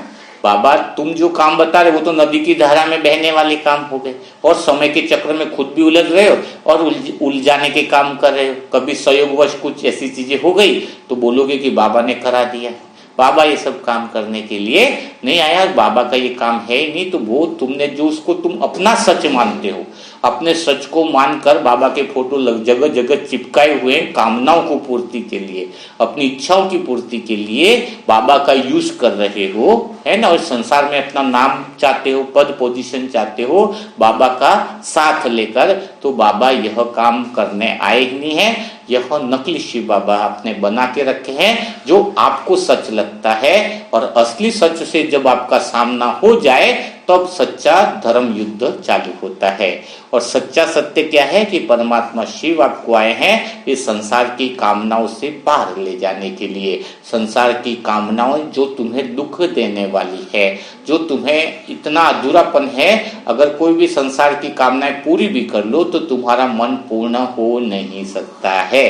बाबा तुम जो काम बता रहे वो तो नदी की धारा में बहने वाले काम हो गए, और समय के चक्र में खुद भी उलझ रहे हो और उलझाने के काम कर रहे हो। कभी संयोगवश कुछ ऐसी चीजें हो गई तो बोलोगे कि बाबा ने करा दिया। बाबा ये सब काम करने के लिए नहीं आया, बाबा का ये काम है ही नहीं। तो वो तुमने जो उसको तुम अपना सच मानते हो, अपने सच को मानकर बाबा के फोटो जगह जगह चिपकाए हुए कामनाओं को पूर्ति के लिए, अपनी इच्छाओं की पूर्ति के लिए बाबा का यूज कर रहे हो, है ना। और संसार में अपना नाम चाहते हो, पद पोजीशन चाहते हो बाबा का साथ लेकर, तो बाबा यह काम करने आए ही नहीं है। यह नकली शिव बाबा आपने बना के रखे हैं, जो आपको सच लगता है। और असली सच से जब आपका सामना हो जाए तब सच्चा धर्म युद्ध चालू होता है। और सच्चा सत्य क्या है कि परमात्मा शिव आपको आए हैं इस संसार की कामनाओं से बाहर ले जाने के लिए। संसार की कामनाओं जो तुम्हें दुख देने वाली है, जो तुम्हें इतना अधूरापन है, अगर कोई भी संसार की कामनाएं पूरी भी कर लो तो तुम्हारा मन पूर्ण हो नहीं सकता है।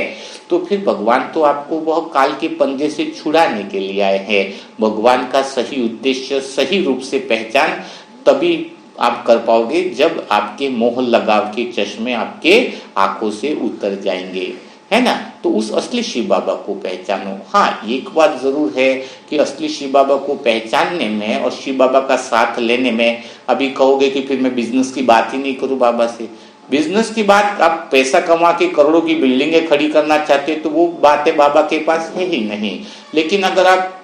तो फिर भगवान तो आपको वह काल के पंजे से छुड़ाने के लिए आए हैं। भगवान का सही उद्देश्य सही रूप से पहचान तभी आप कर पाओगे जब आपके मोह लगाव के चश्मे आपके आंखों से उतर जाएंगे, है ना। तो उस असली शिव बाबा को पहचानो। हाँ एक बात जरूर है कि असली शिव बाबा को पहचानने में और शिव बाबा का साथ लेने में, अभी कहोगे कि फिर मैं बिजनेस की बात ही नहीं करूं बाबा से। बिजनेस की बात, आप पैसा कमा के करोड़ों की बिल्डिंगें खड़ी करना चाहते हो तो वो बातें बाबा के पास है ही नहीं। लेकिन अगर आप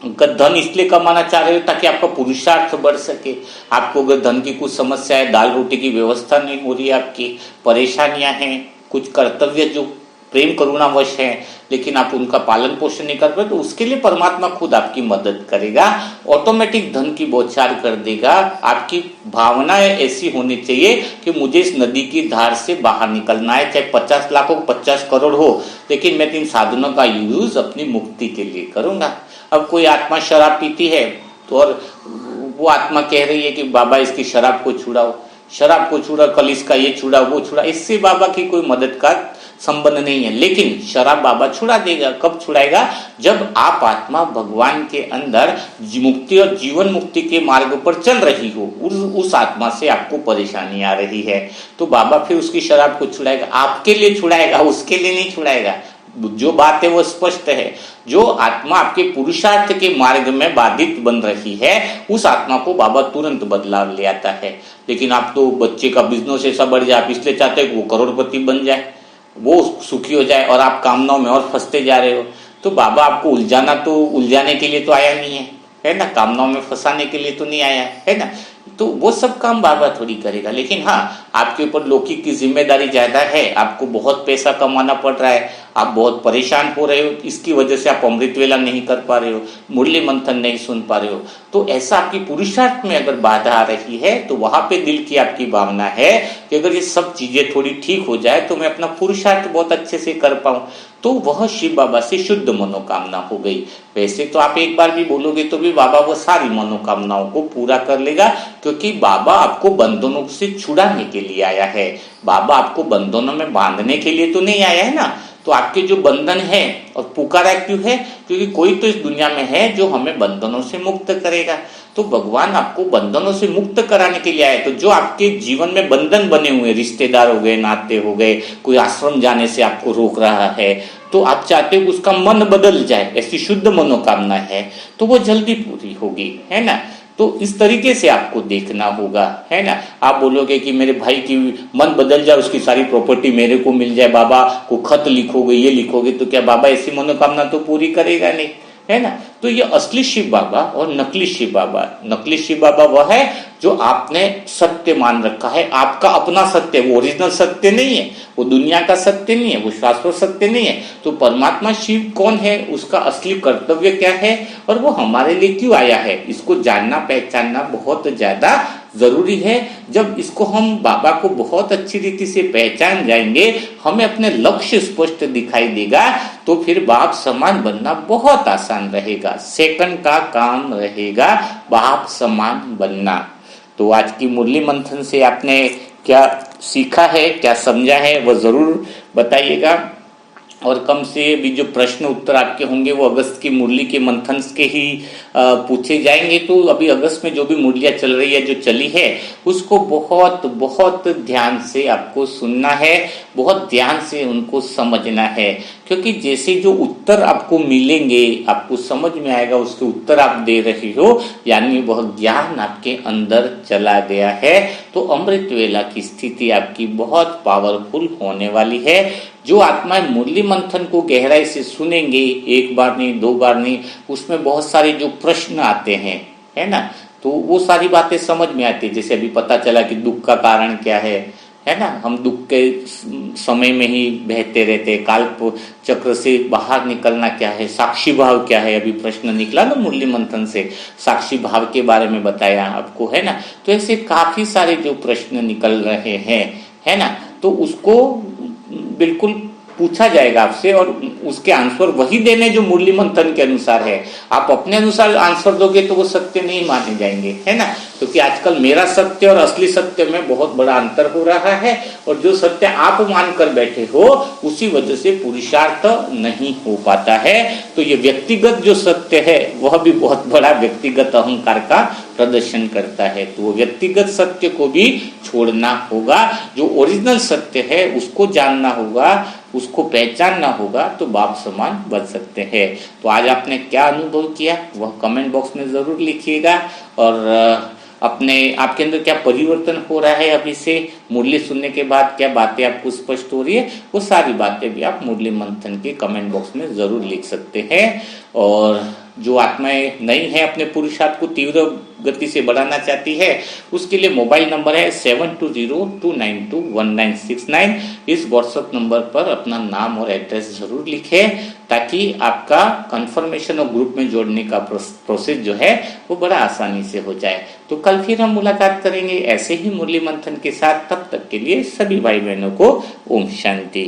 धन इसलिए कमाना चाह रहे हो ताकि आपका पुरुषार्थ बढ़ सके, आपको अगर धन की कुछ समस्या है, दाल रोटी की व्यवस्था नहीं हो रही है, आपकी परेशानियां हैं, कुछ कर्तव्य जो प्रेम करुणावश हैं, लेकिन आप उनका पालन पोषण नहीं कर पाए, तो उसके लिए परमात्मा खुद आपकी मदद करेगा, ऑटोमेटिक धन की बौछार कर देगा। आपकी भावनाएं ऐसी होनी चाहिए कि मुझे इस नदी की धार से बाहर निकलना है, चाहे 50 लाख हो 50 करोड़ हो, लेकिन मैं इन साधनों का यूज अपनी मुक्ति के लिए करूंगा। अब कोई आत्मा शराब पीती है तो और वो आत्मा कह रही है कि बाबा इसकी शराब को छुड़ाओ, शराब को छुड़ाओ, कल इसका ये छुड़ा वो छुड़ा, इससे बाबा की कोई मदद का संबंध नहीं है। लेकिन शराब बाबा छुड़ा देगा। कब छुड़ाएगा? जब आप आत्मा भगवान के अंदर मुक्ति और जीवन मुक्ति के मार्ग पर चल रही हो, उस आत्मा से आपको परेशानी आ रही है, तो बाबा फिर उसकी शराब को छुड़ाएगा, आपके लिए छुड़ाएगा, उसके लिए नहीं छुड़ाएगा। जो बात है वो स्पष्ट है। जो आत्मा आपके पुरुषार्थ के मार्ग में बाधित बन रही है, उस आत्मा को बाबा तुरंत बदलाव ले आता है। लेकिन आप तो बच्चे का बिजनेस ऐसा बढ़ जाए, आप इसलिए चाहते हैं कि वो करोड़पति बन जाए, वो सुखी हो जाए, और आप कामनाओं में और फंसते जा रहे हो। तो बाबा आपको उलझाना, तो उलझाने के लिए तो आया नहीं है ना, कामनाओं में फंसाने के लिए तो नहीं आया है ना। तो वो सब काम बाबा थोड़ी करेगा। लेकिन हाँ, आपके ऊपर लौकिक की जिम्मेदारी ज्यादा है, आपको बहुत पैसा कमाना पड़ रहा है, आप बहुत परेशान हो रहे हो, इसकी वजह से आप अमृत वेला नहीं कर पा रहे हो, मुरली मंथन नहीं सुन पा रहे हो, तो ऐसा आपकी पुरुषार्थ में अगर बाधा आ रही है, तो वहां पे दिल की आपकी भावना है कि अगर ये सब चीजें थोड़ी ठीक हो जाए तो मैं अपना पुरुषार्थ बहुत अच्छे से कर पाऊं, तो वह शिव बाबा से शुद्ध मनोकामना हो गई। वैसे तो आप एक बार भी बोलोगे तो भी बाबा वो सारी मनोकामनाओं को पूरा कर लेगा, क्योंकि बाबा आपको बंधनों से छुड़ाने के लिए आया है। बाबा आपको बंधनों में बांधने के लिए तो नहीं आया है ना। तो आपके जो बंधन है, और पुकारा क्यों है? क्योंकि कोई तो इस दुनिया में है जो हमें बंधनों से मुक्त करेगा। तो भगवान आपको बंधनों से मुक्त कराने के लिए आए। तो जो आपके जीवन में बंधन बने हुए, रिश्तेदार हो गए, नाते हो गए, कोई आश्रम जाने से आपको रोक रहा है, तो आप चाहते हो उसका मन बदल जाए, ऐसी शुद्ध मनोकामना है, तो वो जल्दी पूरी होगी, है ना। तो इस तरीके से आपको देखना होगा, है ना। आप बोलोगे कि मेरे भाई की मन बदल जाए, उसकी सारी प्रॉपर्टी मेरे को मिल जाए, बाबा को खत लिखोगे, ये लिखोगे, तो क्या बाबा ऐसी मनोकामना तो पूरी करेगा नहीं, है ना। तो ये असली शिव बाबा और नकली शिव बाबा, नकली शिव बाबा वह है जो आपने सत्य मान रखा है, आपका अपना सत्य, वो ओरिजिनल सत्य नहीं है, वो दुनिया का सत्य नहीं है, वो शाश्वत सत्य नहीं है। तो परमात्मा शिव कौन है, उसका असली कर्तव्य क्या है, और वो हमारे लिए क्यों आया है, इसको जानना पहचानना बहुत ज्यादा जरूरी है। जब इसको हम बाबा को बहुत अच्छी रीति से पहचान जाएंगे, हमें अपने लक्ष्य स्पष्ट दिखाई देगा, तो फिर बाप समान बनना बहुत आसान रहेगा, सेकंड का काम रहेगा बाप समान बनना। तो आज की मुरली मंथन से आपने क्या सीखा है, क्या समझा है, वह जरूर बताइएगा। और कम से भी जो प्रश्न उत्तर आपके होंगे वो अगस्त की मुरली के मंथन के ही पूछे जाएंगे। तो अभी अगस्त में जो भी मुरलियां चल रही है, जो चली है, उसको बहुत बहुत ध्यान से आपको सुनना है, बहुत ध्यान से उनको समझना है, क्योंकि जैसे जो उत्तर आपको मिलेंगे, आपको समझ में आएगा, उसके उत्तर आप दे रही हो, यानी वह ज्ञान आपके अंदर चला गया है, तो अमृत वेला की स्थिति आपकी बहुत पावरफुल होने वाली है। जो आत्माएं मुरली मंथन को गहराई से सुनेंगे, एक बार नहीं, दो बार नहीं, उसमें बहुत सारे जो प्रश्न आते हैं, है ना, तो वो सारी बातें समझ में आती है। जैसे अभी पता चला कि दुख का कारण क्या है ना, हम दुख के समय में ही बहते रहते, काल्प चक्र से बाहर निकलना क्या है, साक्षी भाव क्या है, अभी प्रश्न निकला ना मुरली मंथन से, साक्षी भाव के बारे में बताया आपको, है ना। तो ऐसे काफी सारे जो प्रश्न निकल रहे हैं, है ना, तो उसको बिल्कुल पूछा जाएगा आपसे, और उसके आंसर वही देने जो मुरली मंथन के अनुसार है। आप अपने अनुसार आंसर दोगे तो वो सत्य नहीं माने जाएंगे, है ना। क्योंकि आजकल मेरा सत्य और असली सत्य में बहुत बड़ा अंतर हो रहा है, और जो सत्य आप मानकर बैठे हो, उसी वजह से पुरुषार्थ नहीं हो पाता है। तो ये व्यक्तिगत जो सत्य है, वह भी बहुत बड़ा व्यक्तिगत अहंकार का प्रदर्शन करता है। तो वो व्यक्तिगत सत्य को भी छोड़ना होगा, जो ओरिजिनल सत्य है उसको जानना होगा, उसको पहचानना होगा, तो बाप समान बन सकते हैं। तो आज आपने क्या अनुभव किया वह कमेंट बॉक्स में जरूर लिखिएगा, और अपने आपके अंदर क्या परिवर्तन हो रहा है अभी से मुरली सुनने के बाद, क्या बातें आपको स्पष्ट हो रही है, वो सारी बातें भी आप मुरली मंथन के कमेंट बॉक्स में जरूर लिख सकते हैं। और जो आत्माएं नई हैं अपने पुरुषार्थ को तीव्र गति से बढ़ाना चाहती है, उसके लिए मोबाइल नंबर है 7202921969। इस व्हाट्सएप नंबर पर अपना नाम और एड्रेस जरूर लिखें, ताकि आपका कंफर्मेशन और ग्रुप में जोड़ने का प्रोसेस जो है वो बड़ा आसानी से हो जाए। तो कल फिर हम मुलाकात करेंगे ऐसे ही मुरली मंथन के साथ। तब तक के लिए सभी भाई बहनों को ओम शांति।